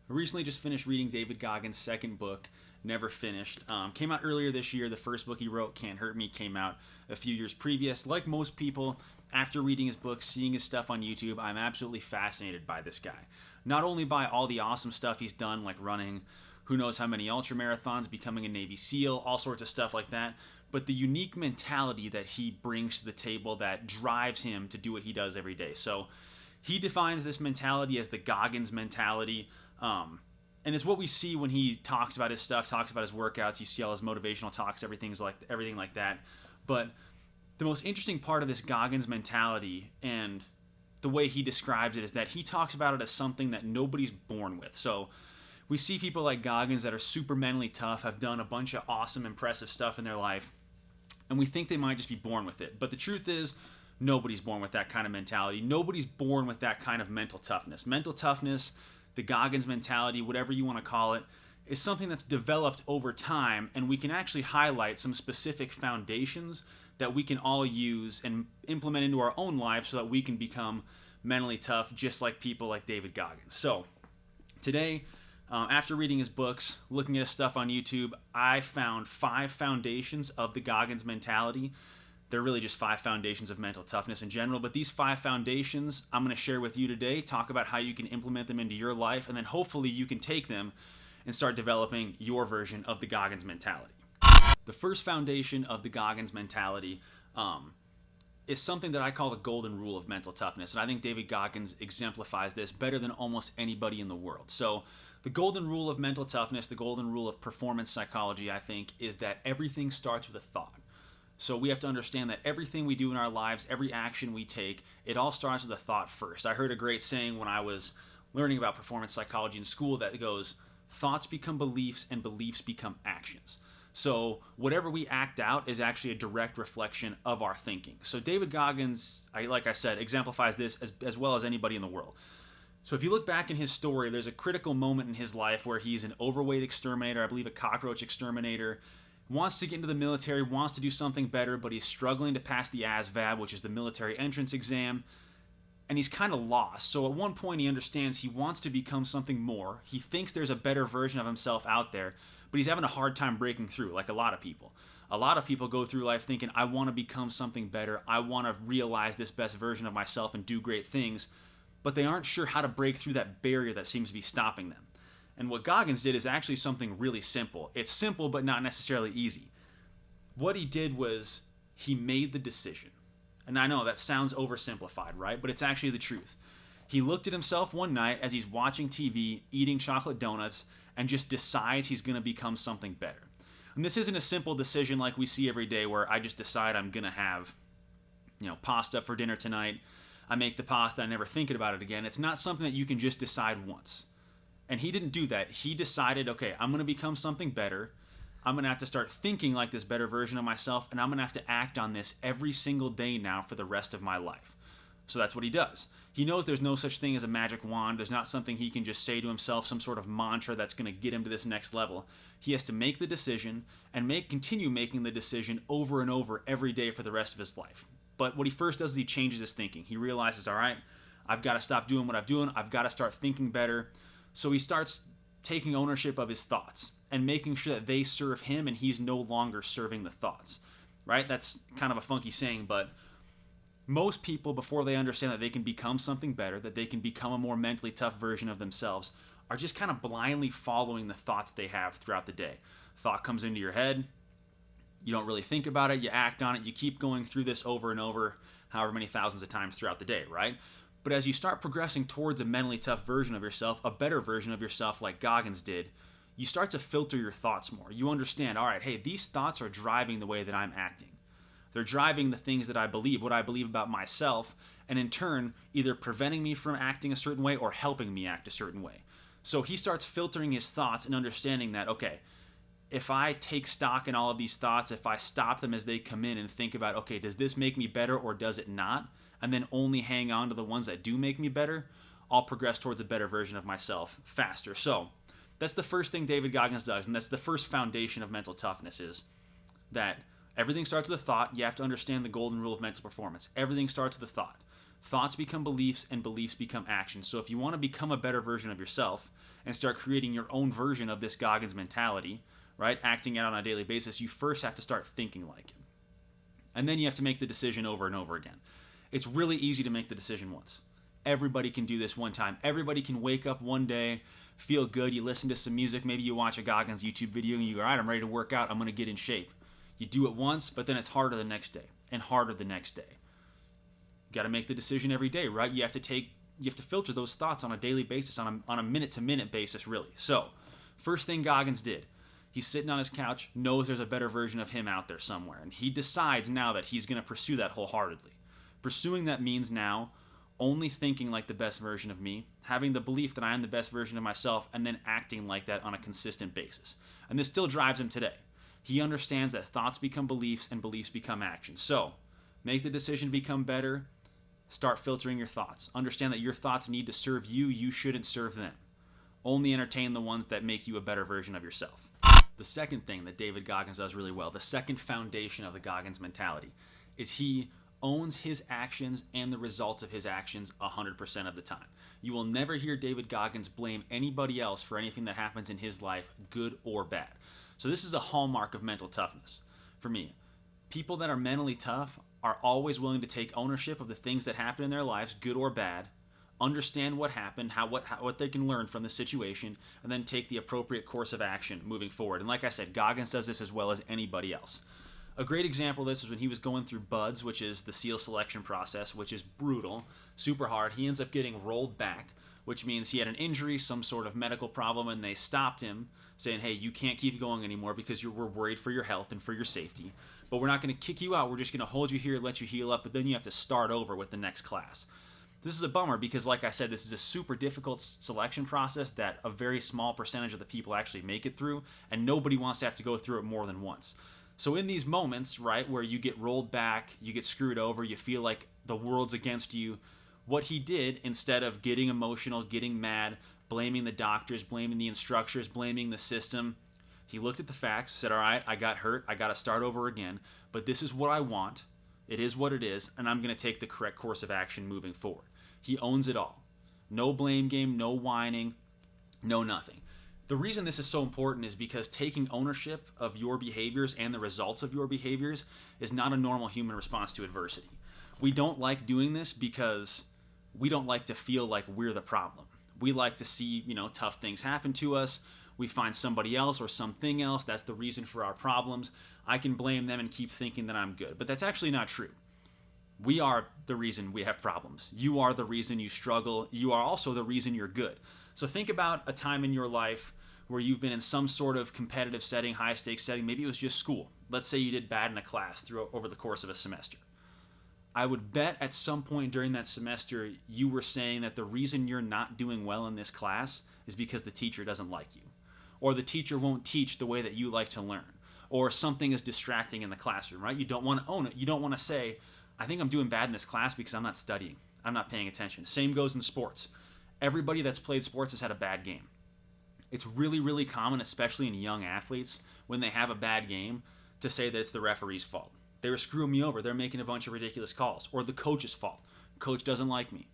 I recently just finished reading David Goggins' second book, Never Finished. Came out earlier this year. The first book he wrote, Can't Hurt Me, came out a few years previous. Like most people, after reading his book, seeing his stuff on YouTube, I'm absolutely fascinated by this guy. Not only by all the awesome stuff he's done, like running who knows how many ultra marathons, becoming a Navy SEAL, all sorts of stuff like that, but the unique mentality that he brings to the table that drives him to do what he does every day. So he defines this mentality as the Goggins mentality. And it's what we see when he talks about his stuff, talks about his workouts. You see all his motivational talks, everything like that. But the most interesting part of this Goggins mentality and the way he describes it is that he talks about it as something that nobody's born with. So we see people like Goggins that are super mentally tough, have done a bunch of awesome, impressive stuff in their life, and we think they might just be born with it. But the truth is, nobody's born with that kind of mentality. Nobody's born with that kind of mental toughness. Mental toughness, the Goggins mentality, whatever you want to call it, is something that's developed over time, and we can actually highlight some specific foundations that we can all use and implement into our own lives so that we can become mentally tough, just like people like David Goggins. So today, after reading his books, looking at his stuff on YouTube, I found 5 foundations of the Goggins mentality. They're really just 5 foundations of mental toughness in general, but these 5 foundations I'm going to share with you today, talk about how you can implement them into your life, and then hopefully you can take them and start developing your version of the Goggins mentality. The first foundation of the Goggins mentality is something that I call the golden rule of mental toughness, and I think David Goggins exemplifies this better than almost anybody in the world. So the golden rule of mental toughness, the golden rule of performance psychology, I think, is that everything starts with a thought. So we have to understand that everything we do in our lives, every action we take, it all starts with a thought first. I heard a great saying when I was learning about performance psychology in school that goes, thoughts become beliefs and beliefs become actions. So whatever we act out is actually a direct reflection of our thinking. So David Goggins, like I said, exemplifies this as well as anybody in the world. So if you look back in his story, there's a critical moment in his life where he's an overweight exterminator, I believe a cockroach exterminator, wants to get into the military, wants to do something better, but he's struggling to pass the ASVAB, which is the military entrance exam, and he's kind of lost. So at one point he understands he wants to become something more. He thinks there's a better version of himself out there, but he's having a hard time breaking through, like a lot of people. A lot of people go through life thinking, I want to become something better, I want to realize this best version of myself and do great things, but they aren't sure how to break through that barrier that seems to be stopping them. And what Goggins did is actually something really simple. It's simple, but not necessarily easy. What he did was he made the decision. And I know that sounds oversimplified, right? But it's actually the truth. He looked at himself one night as he's watching TV, eating chocolate donuts, and just decides he's going to become something better. And this isn't a simple decision like we see every day where I just decide I'm going to have, pasta for dinner tonight. I make the pasta, I never thinking about it again. It's not something that you can just decide once. And he didn't do that. He decided, okay, I'm going to become something better. I'm going to have to start thinking like this better version of myself, and I'm going to have to act on this every single day now for the rest of my life. So that's what he does. He knows there's no such thing as a magic wand. There's not something he can just say to himself, some sort of mantra that's going to get him to this next level. He has to make the decision and continue making the decision over and over every day for the rest of his life. But what he first does is he changes his thinking. He realizes, all right, I've got to stop doing what I'm doing. I've got to start thinking better. So he starts taking ownership of his thoughts and making sure that they serve him and he's no longer serving the thoughts, right? That's kind of a funky saying, but most people, before they understand that they can become something better, that they can become a more mentally tough version of themselves, are just kind of blindly following the thoughts they have throughout the day. Thought comes into your head, you don't really think about it, you act on it, you keep going through this over and over, however many thousands of times throughout the day, right? But as you start progressing towards a mentally tough version of yourself, a better version of yourself like Goggins did, you start to filter your thoughts more. You understand, all right, hey, these thoughts are driving the way that I'm acting. They're driving the things that I believe, what I believe about myself, and in turn, either preventing me from acting a certain way or helping me act a certain way. So he starts filtering his thoughts and understanding that, okay, if I take stock in all of these thoughts, if I stop them as they come in and think about, okay, does this make me better or does it not? And then only hang on to the ones that do make me better, I'll progress towards a better version of myself faster. So that's the first thing David Goggins does, and that's the first foundation of mental toughness, is that everything starts with a thought. You have to understand the golden rule of mental performance. Everything starts with a thought. Thoughts become beliefs, and beliefs become actions. So if you want to become a better version of yourself and start creating your own version of this Goggins mentality, right, acting out on a daily basis, you first have to start thinking like him. And then you have to make the decision over and over again. It's really easy to make the decision once. Everybody can do this one time. Everybody can wake up one day, feel good, you listen to some music, maybe you watch a Goggins YouTube video and you go, all right, I'm ready to work out, I'm going to get in shape. You do it once, but then it's harder the next day and harder the next day. You got to make the decision every day, right? You have to filter those thoughts on a daily basis, on a minute-to-minute basis, really. So, first thing Goggins did, he's sitting on his couch, knows there's a better version of him out there somewhere, and he decides now that he's going to pursue that wholeheartedly. Pursuing that means now only thinking like the best version of me, having the belief that I am the best version of myself, and then acting like that on a consistent basis. And this still drives him today. He understands that thoughts become beliefs and beliefs become actions. So, make the decision to become better. Start filtering your thoughts. Understand that your thoughts need to serve you. You shouldn't serve them. Only entertain the ones that make you a better version of yourself. The second thing that David Goggins does really well, the second foundation of the Goggins mentality, is he owns his actions and the results of his actions 100% of the time. You will never hear David Goggins blame anybody else for anything that happens in his life, good or bad. So this is a hallmark of mental toughness for me. People that are mentally tough are always willing to take ownership of the things that happen in their lives, good or bad, understand what happened, what they can learn from the situation, and then take the appropriate course of action moving forward. And like I said, Goggins does this as well as anybody else. A great example of this was when he was going through BUD/S, which is the SEAL selection process, which is brutal, super hard. He ends up getting rolled back, which means he had an injury, some sort of medical problem, and they stopped him, saying, hey, you can't keep going anymore because we're worried for your health and for your safety. But we're not going to kick you out. We're just going to hold you here, let you heal up, but then you have to start over with the next class. This is a bummer because, like I said, this is a super difficult selection process that a very small percentage of the people actually make it through, and nobody wants to have to go through it more than once. So in these moments, right, where you get rolled back, you get screwed over, you feel like the world's against you, what he did, instead of getting emotional, getting mad, blaming the doctors, blaming the instructors, blaming the system, he looked at the facts, said, all right, I got hurt, I got to start over again, but this is what I want, it is what it is, and I'm going to take the correct course of action moving forward. He owns it all. No blame game, no whining, no nothing. The reason this is so important is because taking ownership of your behaviors and the results of your behaviors is not a normal human response to adversity. We don't like doing this because we don't like to feel like we're the problem. We like to see, tough things happen to us. We find somebody else or something else that's the reason for our problems. I can blame them and keep thinking that I'm good. But that's actually not true. We are the reason we have problems. You are the reason you struggle. You are also the reason you're good. So think about a time in your life where you've been in some sort of competitive setting, high-stakes setting. Maybe it was just school. Let's say you did bad in a class over the course of a semester. I would bet at some point during that semester you were saying that the reason you're not doing well in this class is because the teacher doesn't like you, or the teacher won't teach the way that you like to learn, or something is distracting in the classroom, right? You don't want to own it. You don't want to say, I think I'm doing bad in this class because I'm not studying. I'm not paying attention. Same goes in sports. Everybody that's played sports has had a bad game. It's really, really common, especially in young athletes, when they have a bad game, to say that it's the referee's fault. They were screwing me over. They're making a bunch of ridiculous calls. Or the coach's fault. Coach doesn't like me.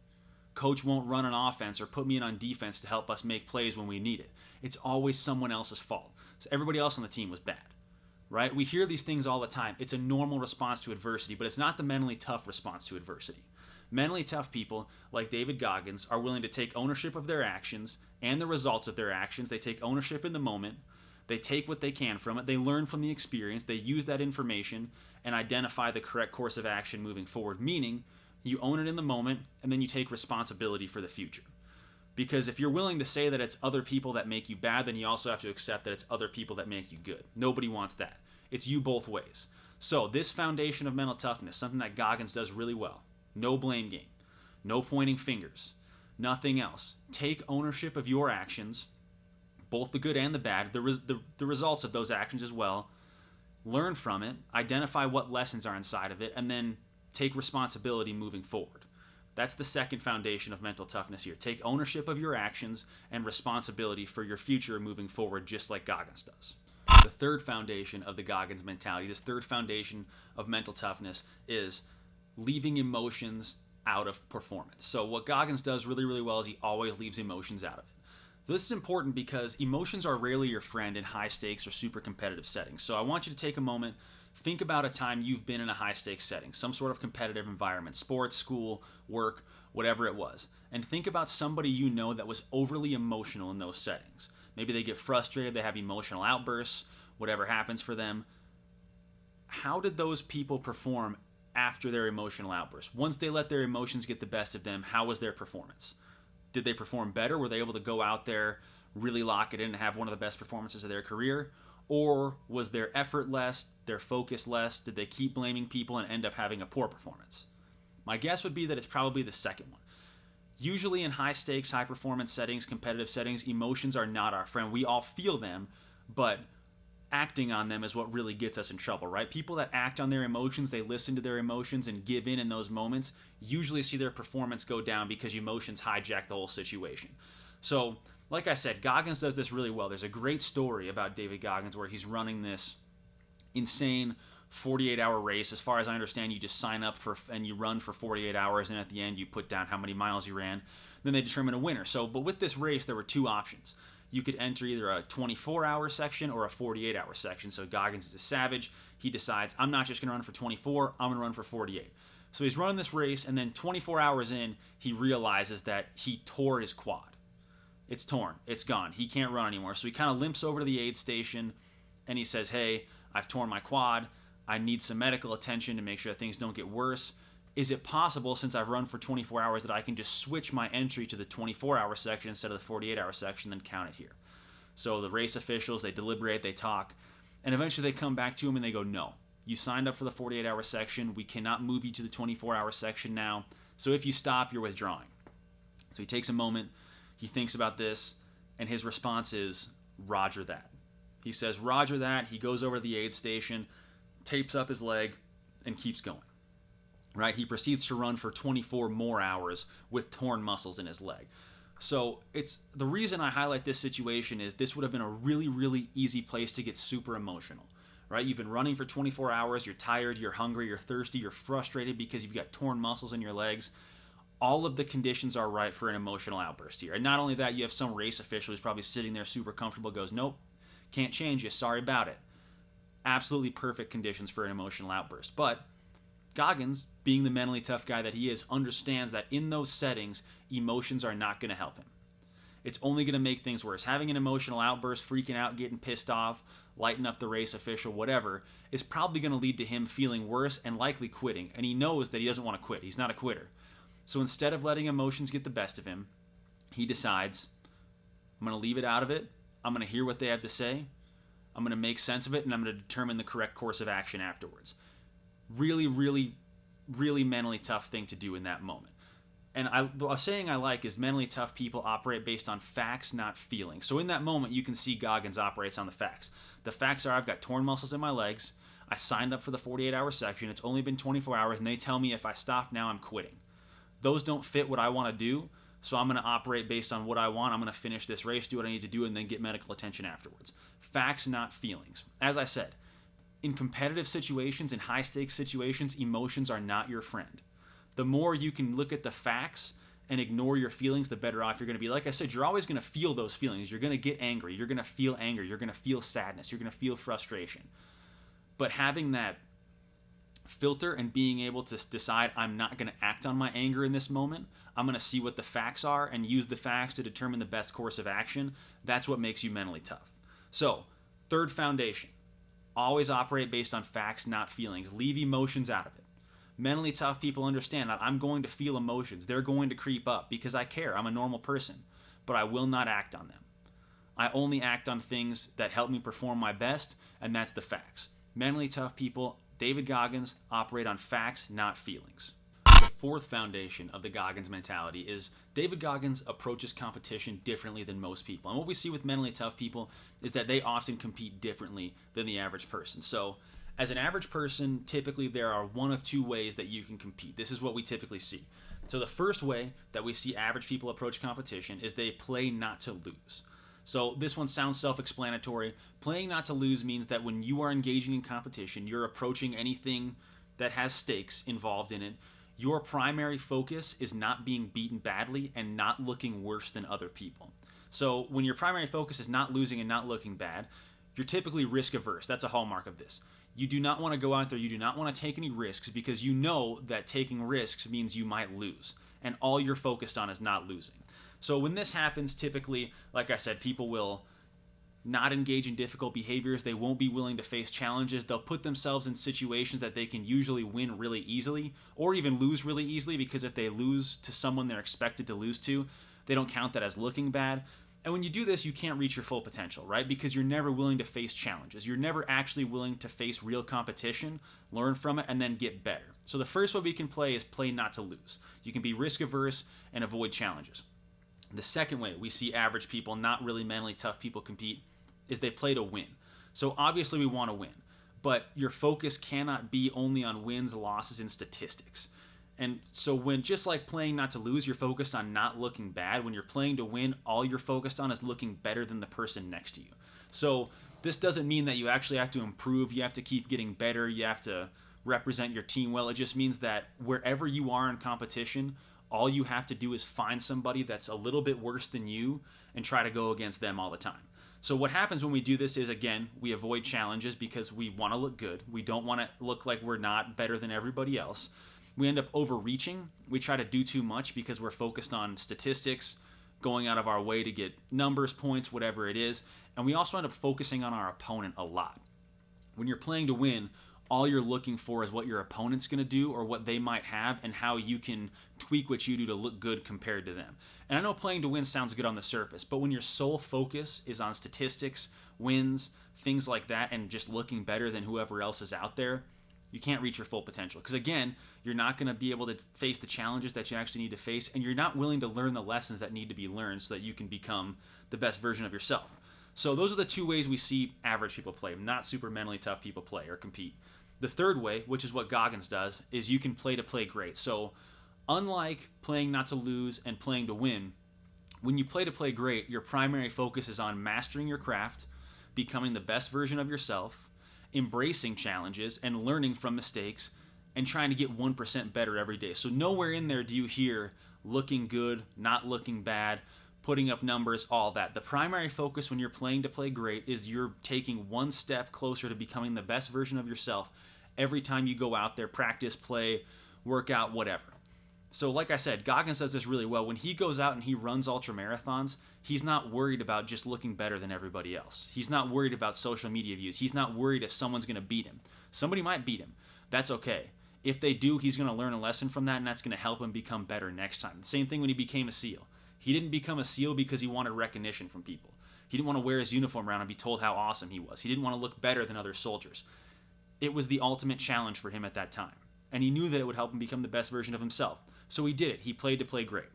Coach won't run an offense or put me in on defense to help us make plays when we need it. It's always someone else's fault. So everybody else on the team was bad. Right? We hear these things all the time. It's a normal response to adversity, but it's not the mentally tough response to adversity. Mentally tough people, like David Goggins, are willing to take ownership of their actions and the results of their actions. They take ownership in the moment. They take what they can from it. They learn from the experience. They use that information and identify the correct course of action moving forward, meaning you own it in the moment and then you take responsibility for the future. Because if you're willing to say that it's other people that make you bad, then you also have to accept that it's other people that make you good. Nobody wants that. It's you both ways. So this foundation of mental toughness, something that Goggins does really well. No blame game. No pointing fingers. Nothing else. Take ownership of your actions, both the good and the bad, the results of those actions as well. Learn from it. Identify what lessons are inside of it, and then take responsibility moving forward. That's the second foundation of mental toughness here. Take ownership of your actions and responsibility for your future moving forward, just like Goggins does. The third foundation of the Goggins mentality, this third foundation of mental toughness, is leaving emotions out of performance. So what Goggins does really, really well is he always leaves emotions out of it. This is important because emotions are rarely your friend in high stakes or super competitive settings. So I want you to take a moment, think about a time you've been in a high stakes setting, some sort of competitive environment, sports, school, work, whatever it was. And think about somebody you know that was overly emotional in those settings. Maybe they get frustrated, they have emotional outbursts, whatever happens for them. How did those people perform after their emotional outbursts? Once they let their emotions get the best of them, how was their performance? Did they perform better? Were they able to go out there, really lock it in, and have one of the best performances of their career? Or was their effort less, their focus less? Did they keep blaming people and end up having a poor performance? My guess would be that it's probably the second one. Usually in high stakes, high performance settings, competitive settings, emotions are not our friend. We all feel them, but acting on them is what really gets us in trouble, right? People that act on their emotions, they listen to their emotions and give in those moments, usually see their performance go down because emotions hijack the whole situation. So, like I said, Goggins does this really well. There's a great story about David Goggins where he's running this insane 48-hour race. As far as I understand, you just sign up for and you run for 48 hours, and at the end you put down how many miles you ran. Then they determine a winner. So, but with this race, there were two options. You could enter either a 24-hour section or a 48-hour section. So Goggins is a savage. He decides, I'm not just going to run for 24, I'm going to run for 48. So he's running this race, and then 24 hours in, he realizes that he tore his quad. It's torn. It's gone. He can't run anymore. So he kind of limps over to the aid station, and he says, hey, I've torn my quad. I need some medical attention to make sure that things don't get worse. Is it possible, since I've run for 24 hours, that I can just switch my entry to the 24-hour section instead of the 48-hour section and count it here? So the race officials, they deliberate, they talk, and eventually they come back to him and they go, no, you signed up for the 48-hour section. We cannot move you to the 24-hour section now. So if you stop, you're withdrawing. So he takes a moment, he thinks about this, and his response is, roger that. He says, roger that. He goes over to the aid station, tapes up his leg, and keeps going. Right? He proceeds to run for 24 more hours with torn muscles in his leg. So it's the reason I highlight this situation is this would have been a really, really easy place to get super emotional. Right? You've been running for 24 hours, you're tired, you're hungry, you're thirsty, you're frustrated because you've got torn muscles in your legs. All of the conditions are right for an emotional outburst here. And not only that, you have some race official who's probably sitting there super comfortable, goes, nope, can't change you, sorry about it. Absolutely perfect conditions for an emotional outburst. But Goggins, being the mentally tough guy that he is, understands that in those settings, emotions are not going to help him. It's only going to make things worse. Having an emotional outburst, freaking out, getting pissed off, lighting up the race official, whatever, is probably going to lead to him feeling worse and likely quitting. And he knows that he doesn't want to quit. He's not a quitter. So instead of letting emotions get the best of him, he decides, I'm going to leave it out of it. I'm going to hear what they have to say. I'm going to make sense of it, and I'm going to determine the correct course of action afterwards. Really, really, really mentally tough thing to do in that moment. And a saying I like is mentally tough people operate based on facts, not feelings. So in that moment, you can see Goggins operates on the facts. The facts are I've got torn muscles in my legs. I signed up for the 48-hour section. It's only been 24 hours, and they tell me if I stop now, I'm quitting. Those don't fit what I want to do, so I'm going to operate based on what I want. I'm going to finish this race, do what I need to do, and then get medical attention afterwards. Facts, not feelings. As I said, in competitive situations, in high-stakes situations, emotions are not your friend. The more you can look at the facts and ignore your feelings, the better off you're going to be. Like I said, you're always going to feel those feelings. You're going to get angry. You're going to feel anger. You're going to feel sadness. You're going to feel frustration. But having that filter and being able to decide I'm not going to act on my anger in this moment, I'm going to see what the facts are and use the facts to determine the best course of action, that's what makes you mentally tough. So, third foundation, always operate based on facts, not feelings. Leave emotions out of it. Mentally tough people understand that I'm going to feel emotions. They're going to creep up because I care. I'm a normal person, but I will not act on them. I only act on things that help me perform my best, and that's the facts. Mentally tough people, David Goggins, operate on facts, not feelings. The fourth foundation of the Goggins mentality is David Goggins approaches competition differently than most people. And what we see with mentally tough people is that they often compete differently than the average person. So, as an average person, typically there are one of two ways that you can compete. This is what we typically see. So the first way that we see average people approach competition is they play not to lose. So this one sounds self-explanatory. Playing not to lose means that when you are engaging in competition, you're approaching anything that has stakes involved in it. your primary focus is not being beaten badly and not looking worse than other people. So when your primary focus is not losing and not looking bad, you're typically risk averse. That's a hallmark of this. You do not want to go out there, you do not want to take any risks because you know that taking risks means you might lose. And all you're focused on is not losing. So when this happens, typically, like I said, people will not engage in difficult behaviors. They won't be willing to face challenges. They'll put themselves in situations that they can usually win really easily or even lose really easily, because if they lose to someone they're expected to lose to, they don't count that as looking bad. And when you do this, you can't reach your full potential, right? Because you're never willing to face challenges. You're never actually willing to face real competition, learn from it, and then get better. So the first way we can play is play not to lose. You can be risk averse and avoid challenges. The second way we see average people, not really mentally tough people, compete is they play to win. So obviously we want to win, but your focus cannot be only on wins, losses, and statistics. And so when, just like playing not to lose, you're focused on not looking bad, when you're playing to win, all you're focused on is looking better than the person next to you. So this doesn't mean that you actually have to improve, you have to keep getting better, you have to represent your team well. It just means that wherever you are in competition, all you have to do is find somebody that's a little bit worse than you and try to go against them all the time. So what happens when we do this is, again, we avoid challenges because we want to look good. We don't want to look like we're not better than everybody else. We end up overreaching. We try to do too much because we're focused on statistics, going out of our way to get numbers, points, whatever it is. And we also end up focusing on our opponent a lot. When you're playing to win, all you're looking for is what your opponent's going to do or what they might have and how you can tweak what you do to look good compared to them. And I know playing to win sounds good on the surface, but when your sole focus is on statistics, wins, things like that, and just looking better than whoever else is out there, you can't reach your full potential. Because again, you're not going to be able to face the challenges that you actually need to face, and you're not willing to learn the lessons that need to be learned so that you can become the best version of yourself. So those are the two ways we see average people play, not super mentally tough people play or compete. The third way, which is what Goggins does, is you can play to play great. So unlike playing not to lose and playing to win, when you play to play great, your primary focus is on mastering your craft, becoming the best version of yourself, embracing challenges and learning from mistakes, and trying to get 1% better every day. So nowhere in there do you hear looking good, not looking bad, putting up numbers, all that. The primary focus when you're playing to play great is you're taking one step closer to becoming the best version of yourself every time you go out there, practice, play, work out, whatever. So like I said, Goggins does this really well. When he goes out and he runs ultra marathons, he's not worried about just looking better than everybody else. He's not worried about social media views. He's not worried if someone's going to beat him. Somebody might beat him. That's okay. If they do, he's going to learn a lesson from that, and that's going to help him become better next time. The same thing when he became a SEAL. He didn't become a SEAL because he wanted recognition from people. He didn't want to wear his uniform around and be told how awesome he was. He didn't want to look better than other soldiers. It was the ultimate challenge for him at that time. And he knew that it would help him become the best version of himself. So he did it. He played to play great.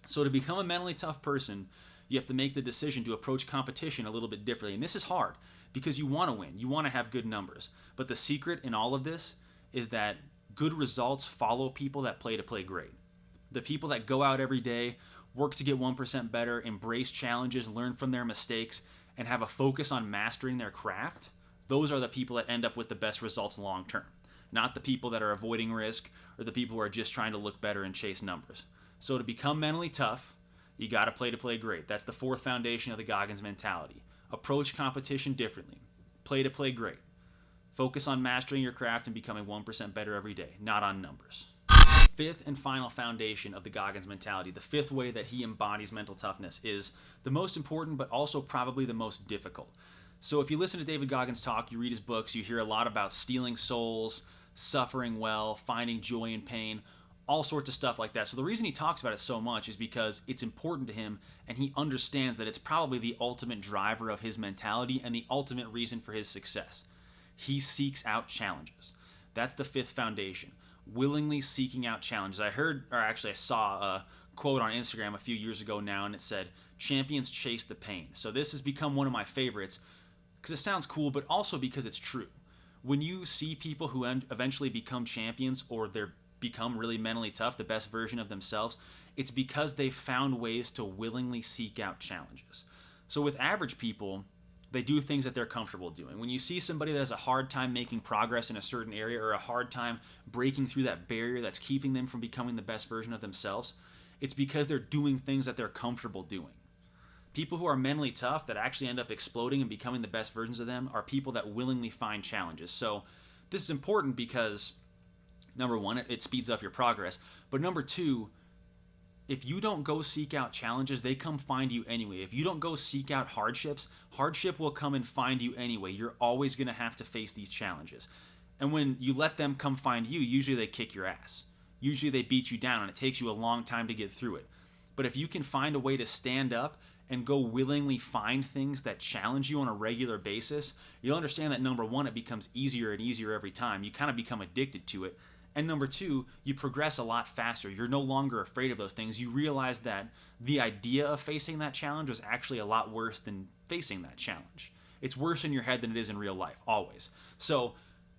So to become a mentally tough person, you have to make the decision to approach competition a little bit differently. And this is hard because you want to win. You want to have good numbers. But the secret in all of this is that good results follow people that play to play great. The people that go out every day, work to get 1% better, embrace challenges, learn from their mistakes, and have a focus on mastering their craft, those are the people that end up with the best results long term. Not the people that are avoiding risk or the people who are just trying to look better and chase numbers. So to become mentally tough, you got to play great. That's the fourth foundation of the Goggins mentality. Approach competition differently. Play to play great. Focus on mastering your craft and becoming 1% better every day, not on numbers. Fifth and final foundation of the Goggins mentality, the fifth way that he embodies mental toughness, is the most important but also probably the most difficult. So if you listen to David Goggins talk, you read his books, you hear a lot about stealing souls, suffering well, finding joy in pain, all sorts of stuff like that. So the reason he talks about it so much is because it's important to him and he understands that it's probably the ultimate driver of his mentality and the ultimate reason for his success. He seeks out challenges. That's the fifth foundation. Willingly seeking out challenges. I saw a quote on Instagram a few years ago now, and it said, "Champions chase the pain." So this has become one of my favorites because it sounds cool, but also because it's true. When you see people who eventually become champions or they become really mentally tough, the best version of themselves, it's because they've found ways to willingly seek out challenges. So with average people, They do things that they're comfortable doing. When you see somebody that has a hard time making progress in a certain area or a hard time breaking through that barrier that's keeping them from becoming the best version of themselves, it's because they're doing things that they're comfortable doing. People who are mentally tough that actually end up exploding and becoming the best versions of them are people that willingly find challenges. So this is important because, number one, it speeds up your progress. But number two, if you don't go seek out challenges, they come find you anyway. If you don't go seek out hardships, hardship will come and find you anyway. You're always going to have to face these challenges. And when you let them come find you, usually they kick your ass. Usually they beat you down, and it takes you a long time to get through it. But if you can find a way to stand up and go willingly find things that challenge you on a regular basis, you'll understand that, number one, it becomes easier and easier every time. You kind of become addicted to it. And number two, you progress a lot faster. You're no longer afraid of those things. You realize that the idea of facing that challenge was actually a lot worse than facing that challenge. It's worse in your head than it is in real life, always. So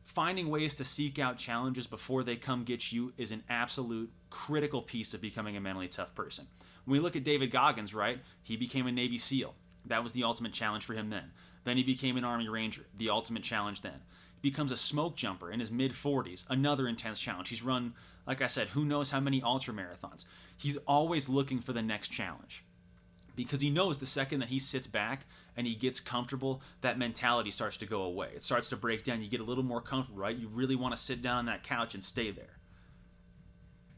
finding ways to seek out challenges before they come get you is an absolute critical piece of becoming a mentally tough person. When we look at David Goggins, right, he became a Navy SEAL. That was the ultimate challenge for him then. Then he became an Army Ranger, the ultimate challenge then. He becomes a smoke jumper in his mid-40s, another intense challenge. He's run, like I said, who knows how many ultra marathons. He's always looking for the next challenge because he knows the second that he sits back and he gets comfortable, that mentality starts to go away. It starts to break down. You get a little more comfortable, right? You really want to sit down on that couch and stay there.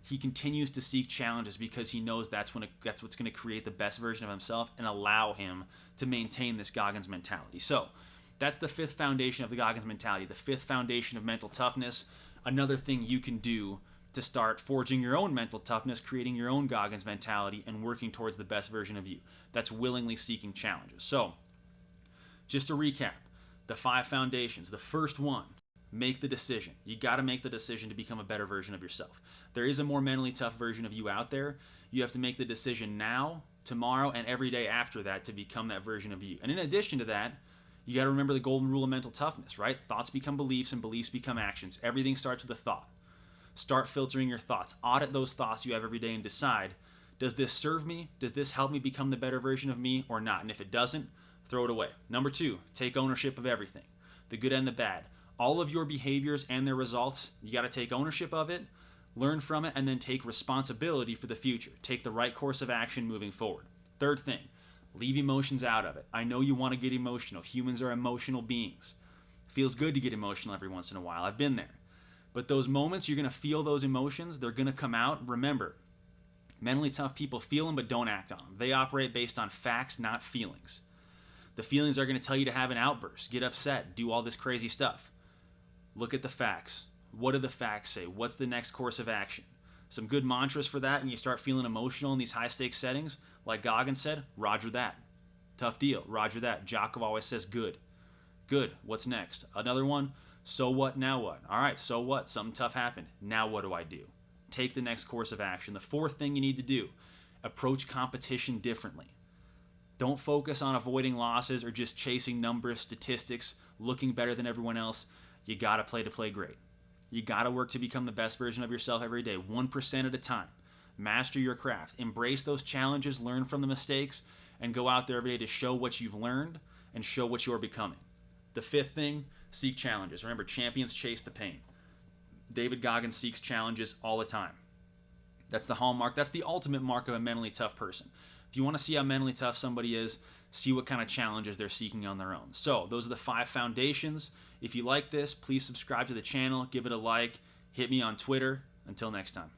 He continues to seek challenges because he knows that's what's going to create the best version of himself and allow him to maintain this Goggins mentality. So that's the fifth foundation of the Goggins mentality, the fifth foundation of mental toughness. Another thing you can do to start forging your own mental toughness, creating your own Goggins mentality, and working towards the best version of you. That's willingly seeking challenges. So just to recap, the 5 foundations. The first one, make the decision. You got to make the decision to become a better version of yourself. There is a more mentally tough version of you out there. You have to make the decision now, tomorrow, and every day after that to become that version of you. And in addition to that, you got to remember the golden rule of mental toughness, right? Thoughts become beliefs and beliefs become actions. Everything starts with a thought. Start filtering your thoughts. Audit those thoughts you have every day and decide, does this serve me? Does this help me become the better version of me or not? And if it doesn't, throw it away. Number 2, take ownership of everything, the good and the bad. All of your behaviors and their results, you got to take ownership of it, learn from it, and then take responsibility for the future. Take the right course of action moving forward. Third thing, leave emotions out of it. I know you want to get emotional. Humans are emotional beings. Feels good to get emotional every once in a while. I've been there. But those moments you're going to feel those emotions, they're going to come out. Remember, mentally tough people feel them but don't act on them. They operate based on facts, not feelings. The feelings are going to tell you to have an outburst, get upset, do all this crazy stuff. Look at the facts. What do the facts say? What's the next course of action? Some good mantras for that, and you start feeling emotional in these high-stakes settings. Like Goggins said, roger that. Tough deal, roger that. Jocko always says good. Good, what's next? Another one, so what, now what? All right, so what? Something tough happened. Now what do I do? Take the next course of action. The fourth thing you need to do, approach competition differently. Don't focus on avoiding losses or just chasing numbers, statistics, looking better than everyone else. You got to play great. You got to work to become the best version of yourself every day, 1% at a time. Master your craft. Embrace those challenges, learn from the mistakes, and go out there every day to show what you've learned and show what you're becoming. The fifth thing, seek challenges. Remember, champions chase the pain. David Goggins seeks challenges all the time. That's the hallmark. That's the ultimate mark of a mentally tough person. If you want to see how mentally tough somebody is, see what kind of challenges they're seeking on their own. So those are the 5 foundations. If you like this, please subscribe to the channel, give it a like, hit me on Twitter. Until next time.